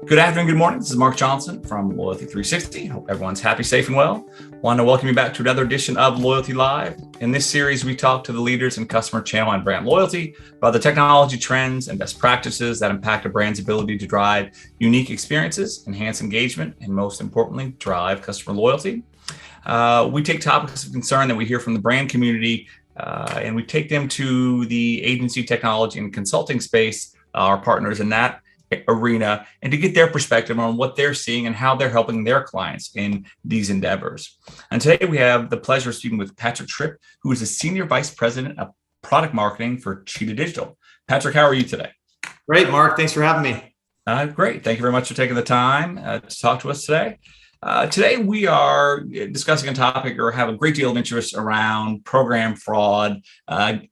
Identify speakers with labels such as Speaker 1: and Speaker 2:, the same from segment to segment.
Speaker 1: Good afternoon, good morning. This is Mark Johnson from Loyalty 360. Hope everyone's happy, safe, and well. Want to welcome you back to another edition of Loyalty Live. In this series, we talk to the leaders in customer channel and brand loyalty about the technology trends and best practices that impact a brand's ability to drive unique experiences, enhance engagement, and most importantly, drive customer loyalty. We take topics of concern that we hear from the brand community and we take them to the agency, technology, and consulting space, our partners in that arena, and to get their perspective on what they're seeing and how they're helping their clients in these endeavors. And today we have the pleasure of speaking with Patrick Tripp, who is the Senior Vice President of Product Marketing for Cheetah Digital. Patrick, how are you today?
Speaker 2: Great, Mark. Thanks for having me.
Speaker 1: Great. Thank you very much for taking the time to talk to us today. Today, we are discussing a topic or have a great deal of interest around program fraud,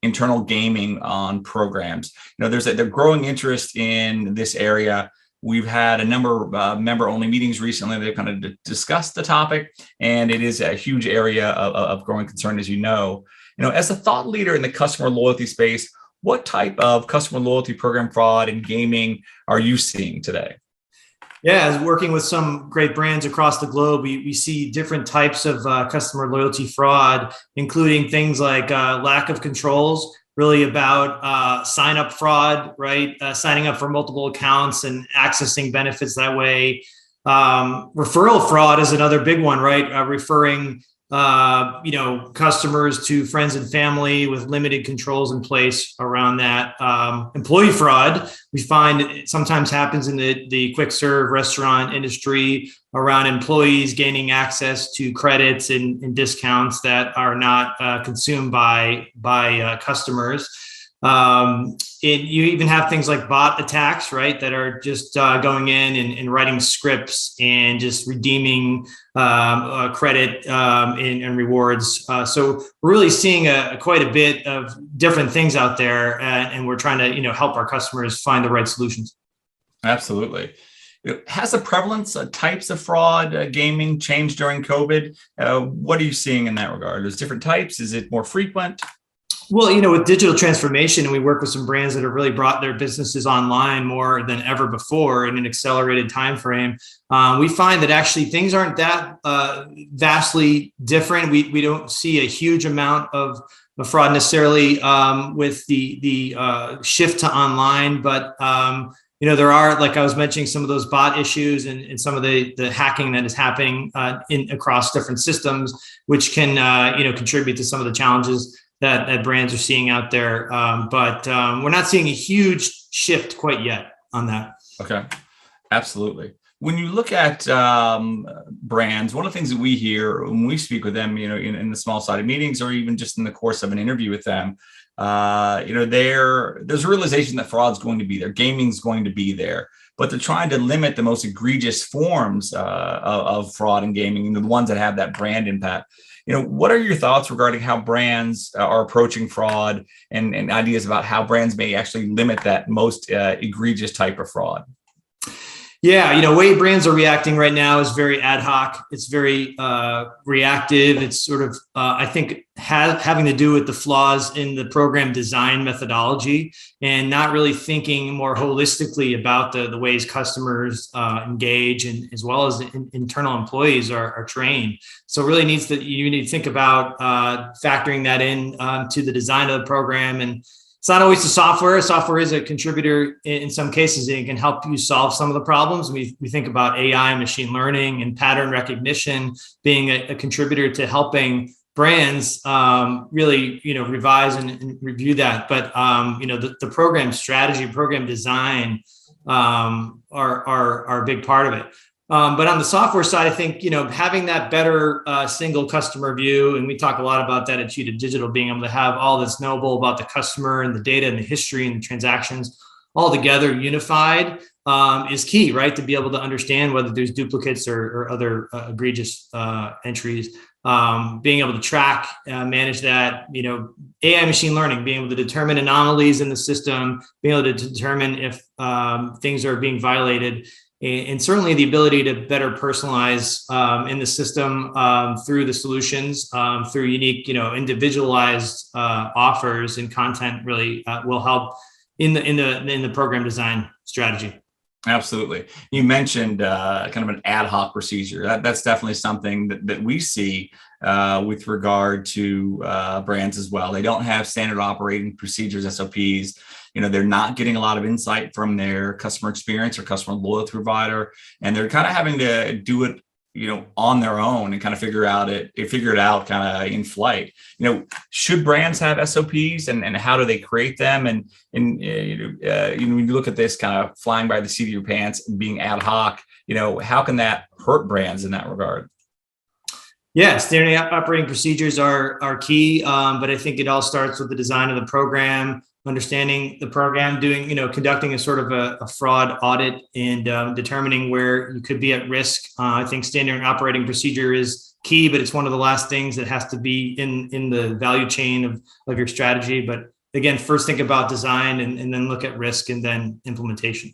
Speaker 1: internal gaming on programs. There's a growing interest in this area. We've had a number of member-only meetings recently. They've kind of discussed the topic, and it is a huge area of growing concern, as you know. As a thought leader in the customer loyalty space, what type of customer loyalty program fraud and gaming are you seeing today?
Speaker 2: Yeah, as working with some great brands across the globe, we see different types of customer loyalty fraud, including things like lack of controls, really about sign-up fraud, right? Signing up for multiple accounts and accessing benefits that way. Referral fraud is another big one, right? Referring customers to friends and family with limited controls in place around that. Employee fraud, we find it sometimes happens in the quick serve restaurant industry around employees gaining access to credits and discounts that are not consumed by customers. You even have things like bot attacks, right, that are just going in and writing scripts and just redeeming credit and rewards. So we're really seeing quite a bit of different things out there, and we're trying to help our customers find the right solutions.
Speaker 1: Absolutely. Has the prevalence of types of fraud, gaming changed during COVID? What are you seeing in that regard? There's different types. Is it more frequent?
Speaker 2: Well, with digital transformation, and we work with some brands that have really brought their businesses online more than ever before in an accelerated time frame. We find that actually things aren't that vastly different. We don't see a huge amount of fraud necessarily with the shift to online, but there are, like I was mentioning, some of those bot issues and some of the hacking that is happening across different systems, which can contribute to some of the challenges that brands are seeing out there. But we're not seeing a huge shift quite yet on that.
Speaker 1: Okay, absolutely. When you look at brands, one of the things that we hear when we speak with them, in the small-sided meetings or even just in the course of an interview with them, there's a realization that fraud's going to be there, gaming's going to be there, but they're trying to limit the most egregious forms of fraud and gaming, the ones that have that brand impact. What are your thoughts regarding how brands are approaching fraud and ideas about how brands may actually limit that most egregious type of fraud?
Speaker 2: Yeah, way brands are reacting right now is very ad hoc. It's very reactive. It's sort of, I think, having to do with the flaws in the program design methodology and not really thinking more holistically about the ways customers engage, and as well as internal employees are trained. So really you need to think about factoring that in to the design of the program. And it's not always the software. Software is a contributor in some cases, and it can help you solve some of the problems. We think about AI, machine learning, and pattern recognition being a contributor to helping brands really revise and review that. But the program strategy, program design are a big part of it. But on the software side, I think, having that better single customer view, and we talk a lot about that at Cheetah Digital, being able to have all that's knowable about the customer and the data and the history and the transactions all together unified is key, right? To be able to understand whether there's duplicates or other egregious entries. Being able to track, manage that, AI machine learning, being able to determine anomalies in the system, being able to determine if things are being violated. And certainly the ability to better personalize in the system through the solutions, through unique, individualized offers and content really will help in the program design strategy.
Speaker 1: Absolutely. You mentioned kind of an ad hoc procedure. That's definitely something that we see with regard to brands as well. They don't have standard operating procedures, SOPs. They're not getting a lot of insight from their customer experience or customer loyalty provider, and they're kind of having to do it on their own and kind of figure it out kind of in flight. Should brands have SOPs, and how do they create them? And when you look at this kind of flying by the seat of your pants and being ad hoc, how can that hurt brands in that regard?
Speaker 2: Yeah, standard operating procedures are key, but I think it all starts with the design of the program, understanding the program, conducting a sort of a fraud audit, and determining where you could be at risk. I think standard operating procedure is key, but it's one of the last things that has to be in the value chain of your strategy. But again, first think about design, and then look at risk, and then implementation.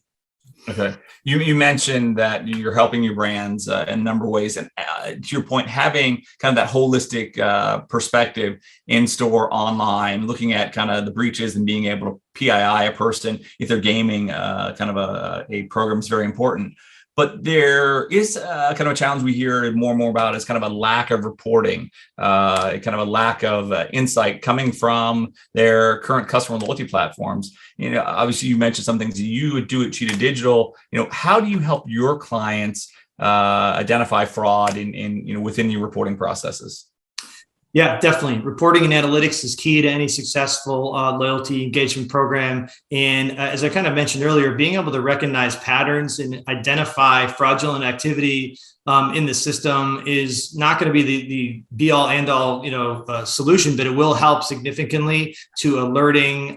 Speaker 1: Okay. You mentioned that you're helping your brands in a number of ways. And to your point, having kind of that holistic perspective in store, online, looking at kind of the breaches and being able to PII a person if they're gaming kind of a program is very important. But there is kind of a challenge we hear more and more about is kind of a lack of reporting, kind of a lack of insight coming from their current customer loyalty platforms. Obviously, you mentioned some things that you would do at Cheetah Digital. How do you help your clients identify fraud in within your reporting processes?
Speaker 2: Yeah, definitely. Reporting and analytics is key to any successful loyalty engagement program. And as I kind of mentioned earlier, being able to recognize patterns and identify fraudulent activity in the system is not going to be the be all end all solution, but it will help significantly to alerting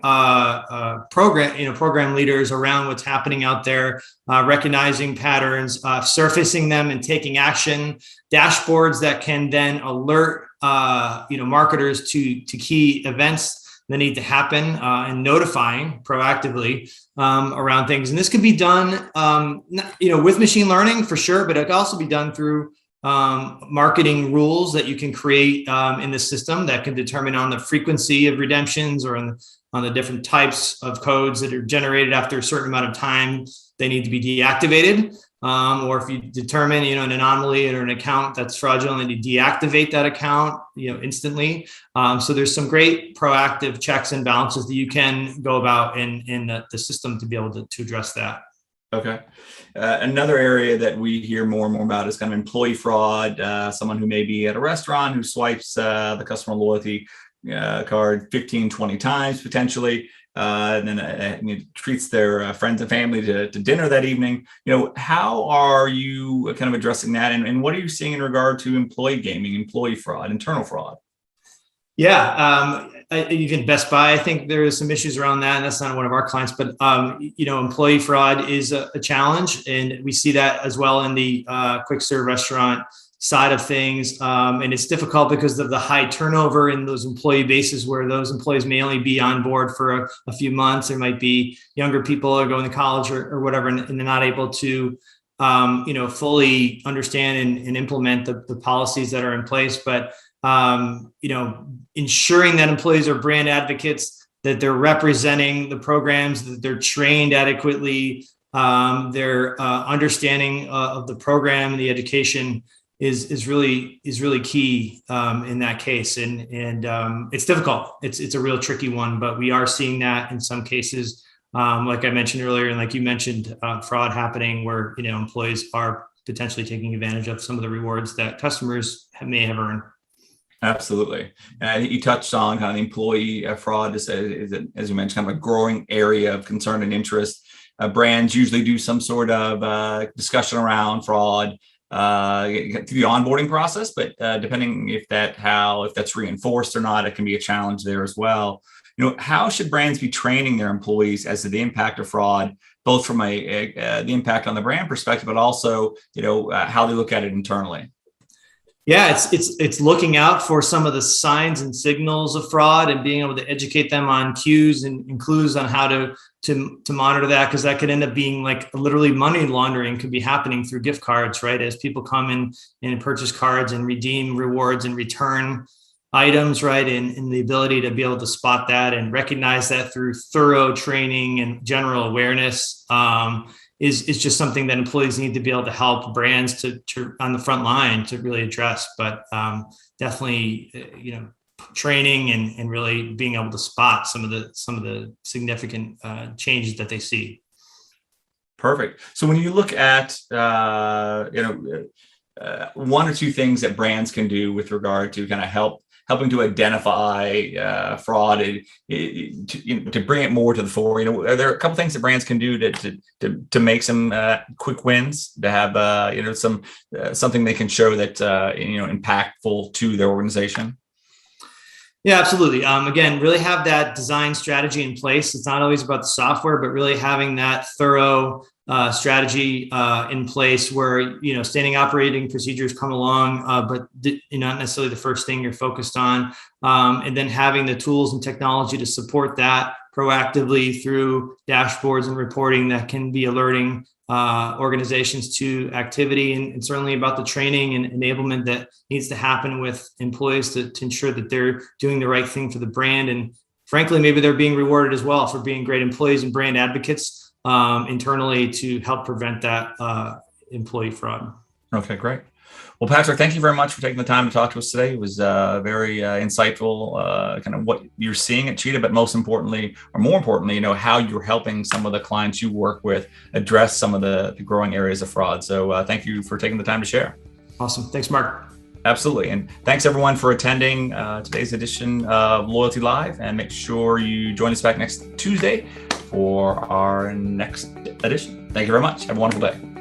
Speaker 2: program leaders around what's happening out there, recognizing patterns, surfacing them, and taking action. Dashboards that can then alert marketers to key events that need to happen, and notifying proactively around things. And this could be done, with machine learning for sure, but it can also be done through marketing rules that you can create in the system that can determine on the frequency of redemptions, or on the different types of codes that are generated after a certain amount of time they need to be deactivated. Or if you determine, an anomaly or an account that's fraudulent, you deactivate that account, instantly. So there's some great proactive checks and balances that you can go about in the system to be able to address that.
Speaker 1: Okay. Another area that we hear more and more about is kind of employee fraud. Someone who may be at a restaurant who swipes the customer loyalty card 15, 20 times potentially. And then treats their friends and family to dinner that evening. How are you kind of addressing that? And what are you seeing in regard to employee gaming, employee fraud, internal fraud?
Speaker 2: Yeah, even Best Buy, I think there is some issues around that, and that's not one of our clients. But employee fraud is a challenge, and we see that as well in the quick serve restaurant side of things. And it's difficult because of the high turnover in those employee bases, where those employees may only be on board for a few months. There might be younger people are going to college or whatever, and they're not able to, fully understand and implement the policies that are in place. But, ensuring that employees are brand advocates, that they're representing the programs, that they're trained adequately, their understanding of the program and the education is really key in that case, and it's difficult. It's a real tricky one, but we are seeing that in some cases, like I mentioned earlier, and like you mentioned, fraud happening where employees are potentially taking advantage of some of the rewards that customers may have earned.
Speaker 1: Absolutely. And I think you touched on kind of the employee fraud is as you mentioned, kind of a growing area of concern and interest. Brands usually do some sort of discussion around fraud through the onboarding process, but depending if that's reinforced or not, it can be a challenge there as well. How should brands be training their employees as to the impact of fraud, both from the impact on the brand perspective, but also how they look at it internally?
Speaker 2: Yeah, it's looking out for some of the signs and signals of fraud, and being able to educate them on cues and clues on how to monitor that, because that could end up being like literally money laundering could be happening through gift cards, right? As people come in and purchase cards and redeem rewards and return items, right? And the ability to be able to spot that and recognize that through thorough training and general awareness is just something that employees need to be able to help brands to on the front line to really address. But definitely, training and really being able to spot some of the significant changes that they see.
Speaker 1: Perfect. So when you look at one or two things that brands can do with regard to kind of helping to identify fraud to bring it more to the fore, are there a couple things that brands can do to make some quick wins, to have something they can show that impactful to their organization?
Speaker 2: Yeah, absolutely. Again, really have that design strategy in place. It's not always about the software, but really having that thorough strategy in place where, standing operating procedures come along, but not necessarily the first thing you're focused on. And then having the tools and technology to support that proactively through dashboards and reporting that can be alerting organizations to activity, and certainly about the training and enablement that needs to happen with employees to ensure that they're doing the right thing for the brand. And frankly, maybe they're being rewarded as well for being great employees and brand advocates internally to help prevent that employee fraud.
Speaker 1: Okay, great. Well, Patrick, thank you very much for taking the time to talk to us today. It was very insightful, kind of what you're seeing at Cheetah, but more importantly, how you're helping some of the clients you work with address some of the growing areas of fraud. So thank you for taking the time to share.
Speaker 2: Awesome. Thanks, Mark.
Speaker 1: Absolutely. And thanks everyone for attending today's edition of Loyalty Live, and make sure you join us back next Tuesday for our next edition. Thank you very much. Have a wonderful day.